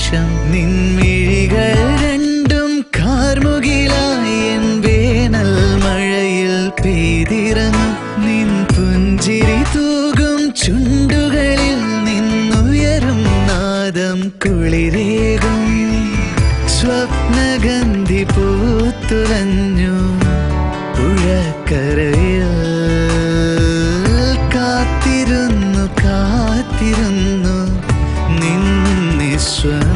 നിമിഷം നിൻമിഴികൾ രണ്ടും കാർമുകിലായി എൻ വേനൽ മഴയിൽ പെയ്തിറങ്ങും നിൻ പുഞ്ചിരി തൂകും ചുണ്ടുകളിൽ നിന്നുയരും നാദം കുളിരേകും സ്വപ്നഗന്ധി പൂത്തുലഞ്ഞു പുഴക്കരയിൽ കാത്തിരുന്നു നിൻ നിസ്വ